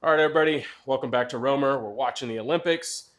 All right, everybody, welcome back to Romer. We're watching the Olympics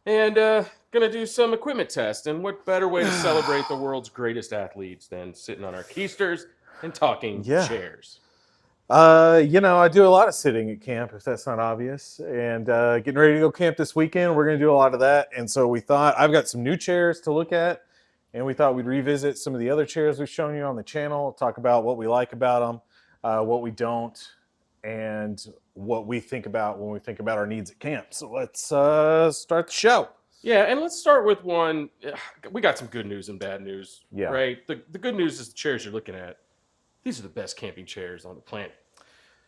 and gonna do some equipment tests. And what better way to celebrate the world's greatest athletes than sitting on our keisters and talking Yeah. chairs? I do a lot of sitting at camp, if that's not obvious. And getting ready to go camp this weekend, we're going to do a lot of that. And so we thought, I've got some new chairs to look at. And we thought we'd revisit some of the other chairs we've shown you on the channel, talk about what we like about them, what we don't, and what we think about when we think about our needs at camp. So let's start the show. Yeah, and let's start with one. We got some good news and bad news, Yeah. right? The good news is the chairs you're looking at. These are the best camping chairs on the planet,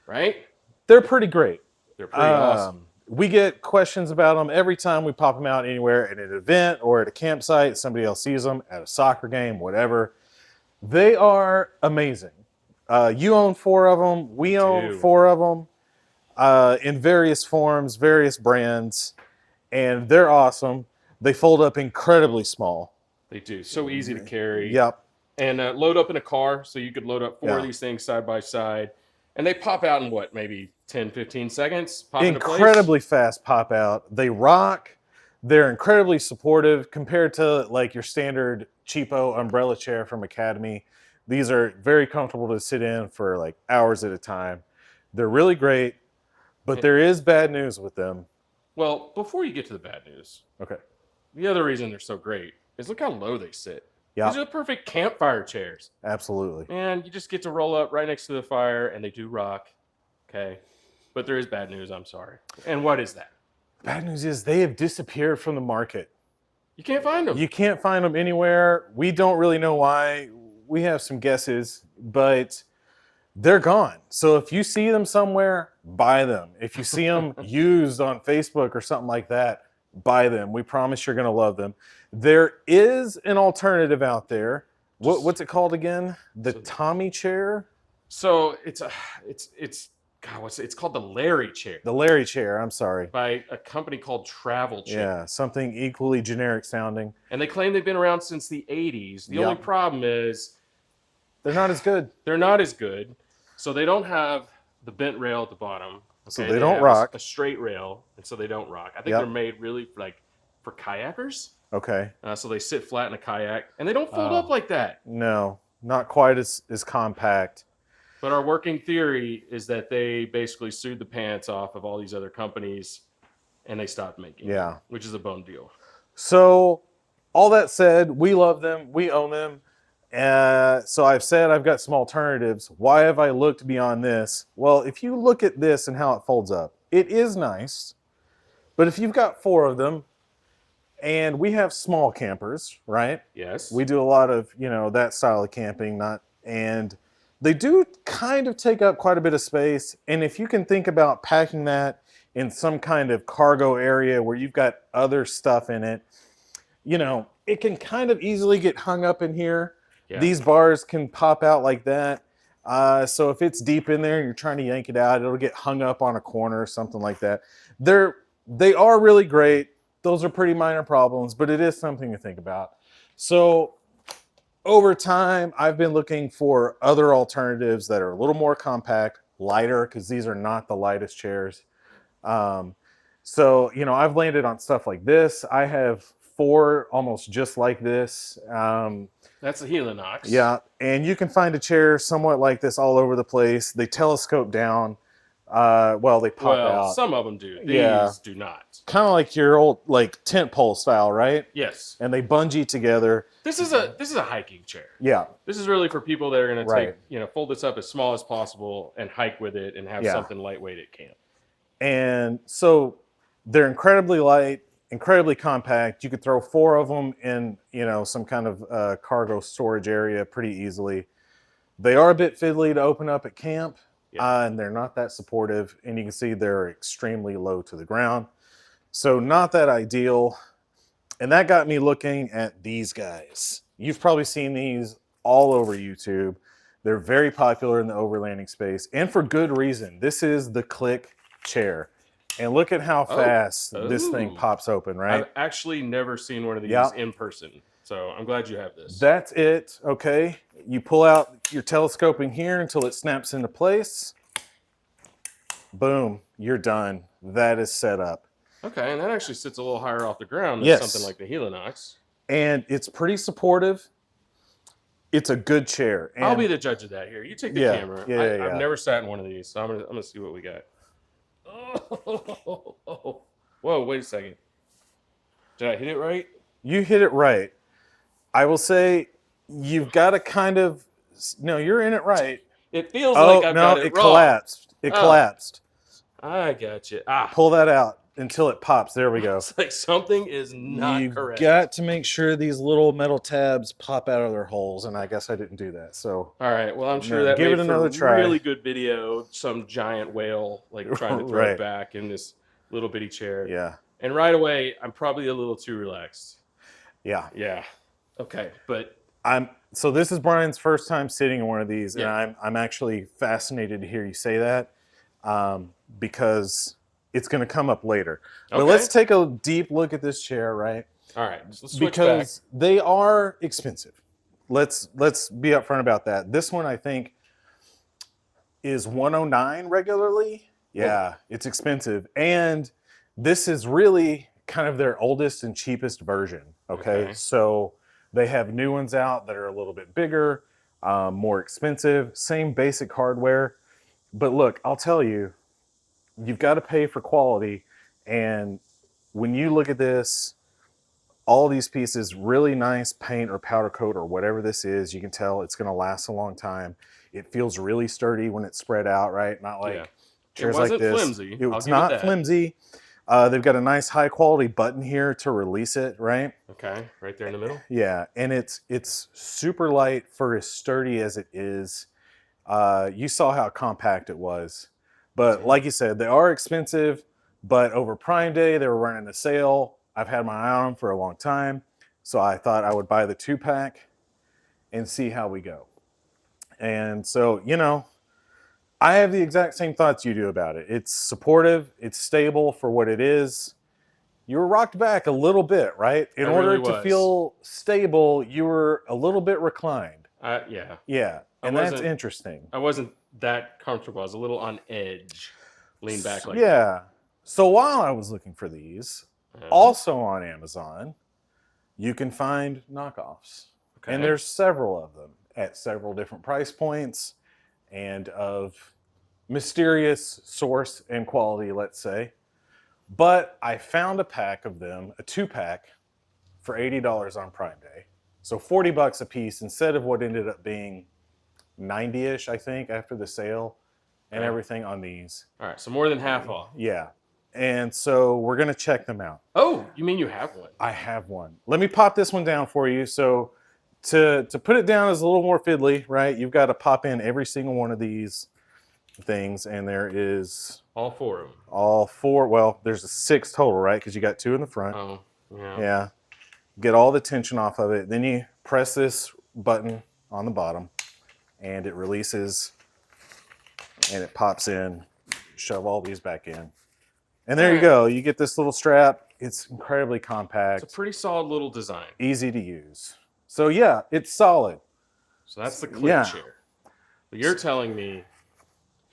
right? They're pretty great. They're pretty awesome. We get questions about them every time we pop them out anywhere at an event or at a campsite. Somebody else sees them at a soccer game, whatever. They are amazing. You own 4 of them. We own 4 of them in various forms, various brands, and they're awesome. They fold up incredibly small. They do. So easy to carry. Yep. And load up in a car, so you could load up 4 Yeah. of these things side by side. And they pop out in what, maybe 10, 15 seconds? Pop Incredibly fast pop out. They rock. They're incredibly supportive compared to like your standard cheapo umbrella chair from Academy. These are very comfortable to sit in for like hours at a time. They're really great, but there is bad news with them. Well, before you get to the bad news, Okay. the other reason they're so great is look how low they sit. Yeah, These are the perfect campfire chairs. absolutely. And you just get to roll up right next to the fire, and they do rock. Okay. But there is bad news, I'm sorry. And what is that? Bad news is they have disappeared from the market. You can't find them. You can't find them anywhere. We don't really know why. We have some guesses, but they're gone. So if you see them somewhere, buy them. If you see them used on Facebook or something like that, buy them. We promise you're going to love them. There is an alternative out there. What's it called again? The Tommy chair? So it's called the Larry chair. The Larry chair, I'm sorry. By a company called Travel Chair. Yeah, something equally generic sounding. And they claim they've been around since the 80s. The only problem is they're not as good. They're not as good. So they don't have the bent rail at the bottom. Okay? So they don't rock. A straight rail, and so they don't rock. I think they're made really for kayakers. Okay. So they sit flat in a kayak, and they don't fold up like that. No, not quite as compact. But our working theory is that they basically sued the pants off of all these other companies, and they stopped making them, which is a bum deal. So all that said, we love them. We own them. So I've said I've got some alternatives. Why have I looked beyond this? Well, if you look at this and how it folds up, it is nice. But if you've got 4 of them, and we have small campers, right? Yes. We do a lot of, that style of camping, and they do kind of take up quite a bit of space. And if you can think about packing that in some kind of cargo area where you've got other stuff in it, it can kind of easily get hung up in here. Yeah. These bars can pop out like that. So if it's deep in there and you're trying to yank it out, it'll get hung up on a corner or something like that. They are really great. Those are pretty minor problems, but it is something to think about. So over time, I've been looking for other alternatives that are a little more compact, lighter, because these are not the lightest chairs. So, I've landed on stuff like this. I have 4 almost just like this. That's a Helinox. Yeah, and you can find a chair somewhat like this all over the place. They telescope down. They pop out. Some of them do. These do not. Kind of like your old tent pole style, right? Yes. And they bungee together. This is a hiking chair. Yeah. This is really for people that are going to take, fold this up as small as possible and hike with it and have something lightweight at camp. And so they're incredibly light, incredibly compact. You could throw 4 of them in, some kind of cargo storage area pretty easily. They are a bit fiddly to open up at camp. And they're not that supportive, and you can see they're extremely low to the ground. So not that ideal. And that got me looking at these guys. You've probably seen these all over YouTube. They're very popular in the overlanding space, and for good reason. This is the Cliq chair. And look at how fast this thing pops open, right? I've actually never seen one of these in person. So I'm glad you have this. That's it, okay? You pull out your telescoping here until it snaps into place. Boom, you're done. That is set up. Okay, and that actually sits a little higher off the ground than something Yes. like the Helinox. And it's pretty supportive. It's a good chair. And I'll be the judge of that here. You take the yeah, camera. yeah. I've never sat in one of these, so I'm gonna see what we got. Oh, whoa! Wait a second. Did I hit it right? You hit it right. I will say you've got to kind of no, you're in it right. It feels Oh like I've no, got it it wrong. collapsed. It Oh. collapsed. I got you. Ah, Pull that out until it pops. There we go. it's like something is not You've correct. got to make sure these little metal tabs pop out of their holes, and I guess I didn't do that. So All right. Well, I'm sure No, that give made it for another try. really good video. Some giant whale like trying to throw Right. it back in this little bitty chair. yeah, And right away, I'm probably a little too relaxed. yeah. Yeah. Okay. But So this is Brian's first time sitting in one of these, Yeah. and I'm actually fascinated to hear you say that because it's going to come up later. But Okay. let's take a deep look at this chair, right? all right. So let's switch Because they are expensive. Let's be upfront about that. This one I think is $109 regularly. Yeah, it's expensive, and this is really kind of their oldest and cheapest version. Okay, Okay. so they have new ones out that are a little bit bigger, more expensive, same basic hardware. But look, I'll tell you, you've got to pay for quality, and when you look at this, all these pieces, really nice paint or powder coat or whatever this is, you can tell it's going to last a long time. It feels really sturdy when it's spread out, right? Not like Yeah. chairs It like wasn't this. flimsy. I'll It's give it not that. flimsy. They've got a nice high quality button here to release it, right? Okay. Right there in the middle. Yeah, and it's super light for as sturdy as it is. You saw how compact it was. But like you said, they are expensive, but over Prime Day, they were running a sale. I've had my eye on them for a long time. So I thought I would buy the 2-pack and see how we go. And so, I have the exact same thoughts you do about it. It's supportive, it's stable for what it is. You were rocked back a little bit, right? In I order really to was. feel stable, you were a little bit reclined. Yeah. Yeah, and that's interesting. I wasn't that comfortable. I was a little on edge. Lean back like yeah. So while I was looking for these, that. also on Amazon, you can find knockoffs. Okay. And there's several of them at several different price points and of mysterious source and quality, let's say. But I found a pack of them, a 2-pack, for $80 on Prime Day. So $40 a piece instead of what ended up being 90-ish, I think, after the sale and Okay. everything on these. All right. So more than half off. Yeah. And so we're going to check them out. Oh, you mean you have one? I have one. Let me pop this one down for you. So to put it down is a little more fiddly, right? You've got to pop in every single one of these things, and there is All four of them. all 4. Well, there's a 6 total, right? Because you got 2 in the front. Oh, yeah. Yeah. Get all the tension off of it. Then you press this button on the bottom, and it releases, and it pops in. Shove all these back in. And there you go. You get this little strap. It's incredibly compact. It's a pretty solid little design. Easy to use. So yeah, it's solid. So that's the Cliq Yeah. chair. But you're telling me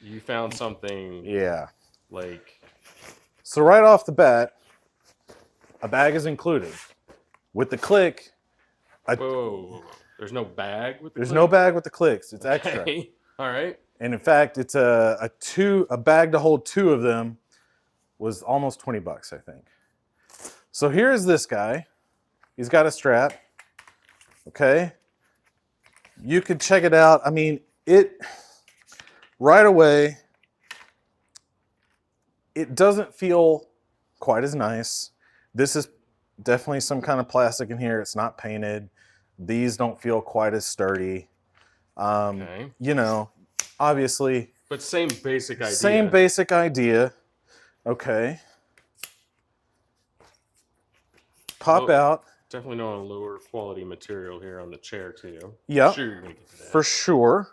you found something Yeah. like... So right off the bat, a bag is included. With the Cliq, Whoa. There's no bag with the there's Cliq? no bag with the Cliqs. It's extra. Okay. All right. And in fact, it's a bag to hold 2 of them was almost $20, I think. So here's this guy. He's got a strap. Okay. You could check it out. I mean, right away, it doesn't feel quite as nice. This is definitely some kind of plastic in here. It's not painted. These don't feel quite as sturdy. Okay. Obviously, But same basic idea. same basic idea. Okay. Pop Well, out. Definitely no lower quality material here on the chair, too. Yep. Sure you're going to get to that. For sure.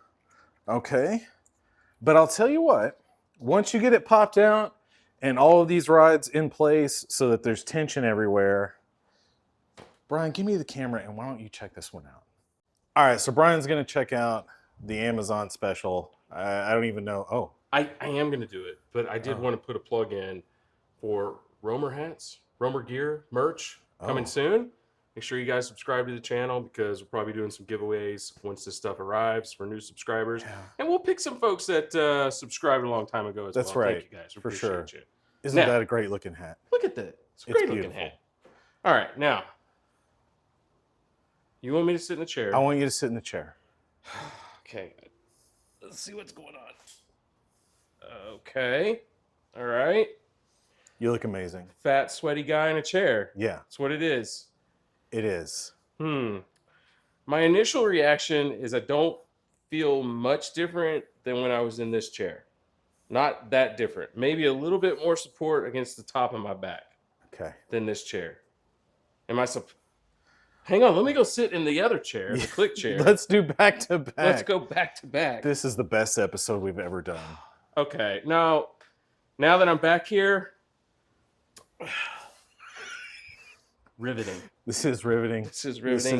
Okay. But I'll tell you what, once you get it popped out and all of these rides in place so that there's tension everywhere, Brian, give me the camera and why don't you check this one out? All right, so Brian's going to check out the Amazon special. I don't even know. Oh, I am going to do it, but I did Oh. want to put a plug in for Romer hats, Romer gear, merch coming Oh. soon. Make sure you guys subscribe to the channel because we'll probably be doing some giveaways once this stuff arrives for new subscribers. Yeah. And we'll pick some folks that subscribed a long time ago as That's well. right. Thank you guys. We For appreciate sure. you. Isn't Now, that a great looking hat? look at that. It's a It's great looking beautiful. hat. All right, now, you want me to sit in the chair? I want you to sit in the chair. Okay. Let's see what's going on. Okay. All right. You look amazing. Fat, sweaty guy in a chair. Yeah, That's what it is. it is. My initial reaction is I don't feel much different than when I was in this chair. Not that different. Maybe a little bit more support against the top of my back Okay. than this chair. Am I Hang on, let me go sit in the other chair, the Cliq chair. Let's do back to back. Let's go back to back. This is the best episode we've ever done. Okay, now that I'm back here, riveting. This is riveting. This is riveting.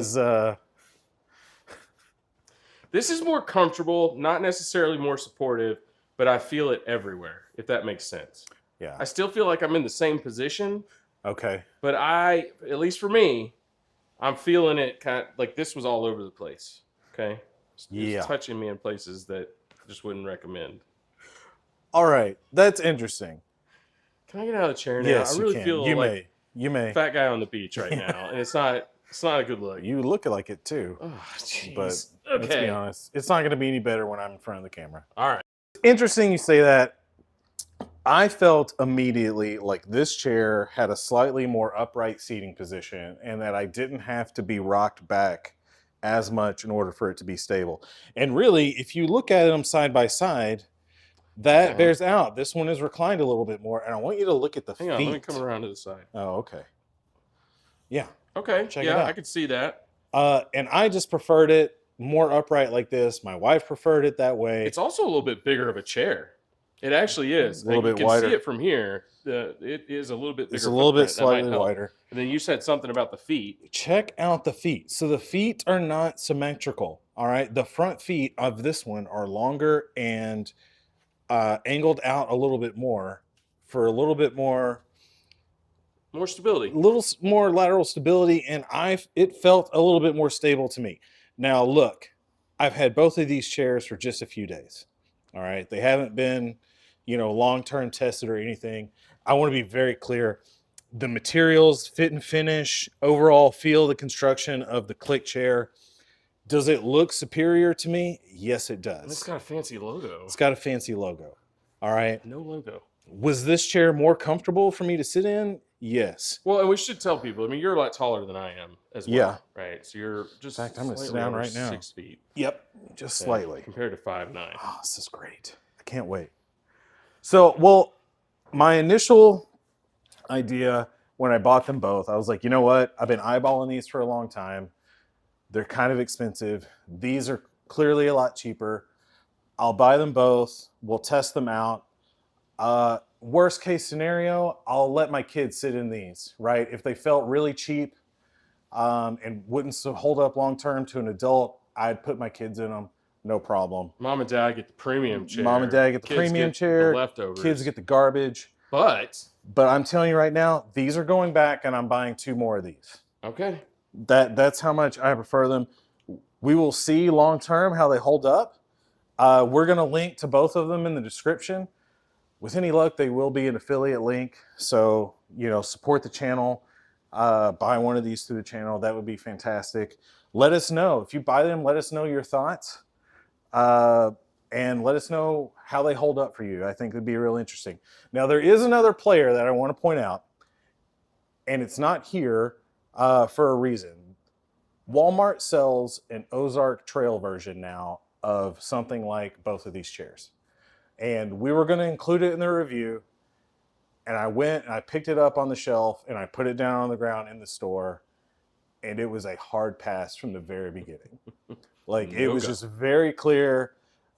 This is more comfortable, not necessarily more supportive, but I feel it everywhere, if that makes sense. Yeah. I still feel like I'm in the same position, Okay. but at least for me, I'm feeling it kind of like this was all over the place. Okay. It's touching me in places that I just wouldn't recommend. All right. That's interesting. Can I get out of the chair now? Yes, I really you can. feel You like You may. fat guy on the beach right now, and it's not a good look. You look like it too. Oh, jeez. But Okay. let's be honest, it's not going to be any better when I'm in front of the camera. All right. Interesting you say that. I felt immediately like this chair had a slightly more upright seating position and that I didn't have to be rocked back as much in order for it to be stable. And really, if you look at them side by side, that bears out. This one is reclined a little bit more, and I want you to look at the feet. Hang on, let me come around to the side. Oh, okay. Yeah. Okay. Check it out. I could see that. And I just preferred it more upright like this. My wife preferred it that way. It's also a little bit bigger of a chair. It actually is. A little bit you can wider. see it from here. It is a little bit bigger. It's a little bit footprint. slightly wider. And then you said something about the feet. Check out the feet. So the feet are not symmetrical. All right. The front feet of this one are longer and angled out a little bit more for a little bit more stability. A little more lateral stability, and it felt a little bit more stable to me. Now look, I've had both of these chairs for just a few days. All right. They haven't been, long-term tested or anything. I want to be very clear. The materials, fit and finish, overall feel, the construction of the Cliq chair. Does it look superior to me? Yes, it does. It's got a fancy logo. It's got a fancy logo. All right. No logo. Was this chair more comfortable for me to sit in? Yes. Well, and we should tell people, I mean, you're a lot taller than I am as well. Yeah. Right. So you're just In fact, I'm going to sit slightly down over right now. 6 feet. Yep. Just slightly. Compared to 5'9". Oh, this is great. I can't wait. So, well, my initial idea when I bought them both, I was like, you know what? I've been eyeballing these for a long time. They're kind of expensive. These are clearly a lot cheaper. I'll buy them both. We'll test them out. Worst case scenario, I'll let my kids sit in these, right? If they felt really cheap and wouldn't hold up long term to an adult, I'd put my kids in them. No problem. Mom and dad get the premium chair. Mom and dad get the premium chair. The leftovers. Kids get the garbage. But I'm telling you right now, these are going back, and I'm buying 2 more of these. Okay. That's how much I prefer them. We will see long term how they hold up. We're going to link to both of them in the description. With any luck, they will be an affiliate link. So, support the channel. Buy one of these through the channel. That would be fantastic. Let us know. If you buy them, let us know your thoughts. And let us know how they hold up for you. I think it'd be real interesting. Now, there is another player that I want to point out, and it's not here for a reason. Walmart sells an Ozark Trail version now of something like both of these chairs. And we were going to include it in the review. And I went and I picked it up on the shelf and I put it down on the ground in the store. And it was a hard pass from the very beginning. Like, it was just very clear.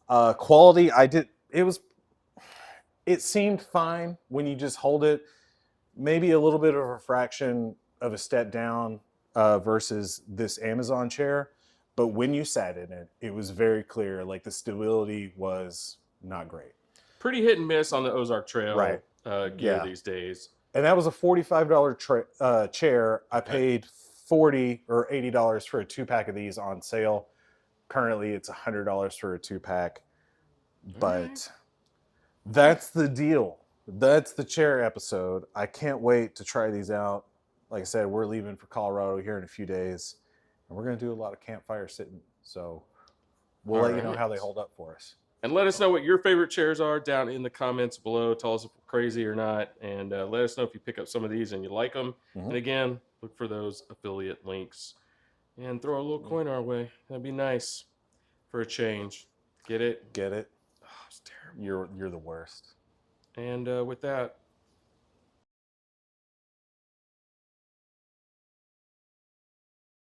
Quality, it seemed fine when you just hold it. Maybe a little bit of a fraction of a step down versus this Amazon chair. But when you sat in it, it was very clear, like the stability was not great. pretty hit and miss on the Ozark Trail Right. gear Yeah. these days. And that was a $45 chair. I paid $40 or $80 for a 2-pack of these on sale. Currently, it's $100 for a 2-pack. But that's the deal. That's the chair episode. I can't wait to try these out. Like I said, we're leaving for Colorado here in a few days, and we're going to do a lot of campfire sitting. So we'll let you know how they hold up for us. And let us know what your favorite chairs are down in the comments below. Tell us if we're crazy or not. And let us know if you pick up some of these and you like them. Mhm. And again, look for those affiliate links. And throw a little coin our way. That'd be nice for a change. Get it? Get it? Oh, it's terrible. You're the worst. And with that,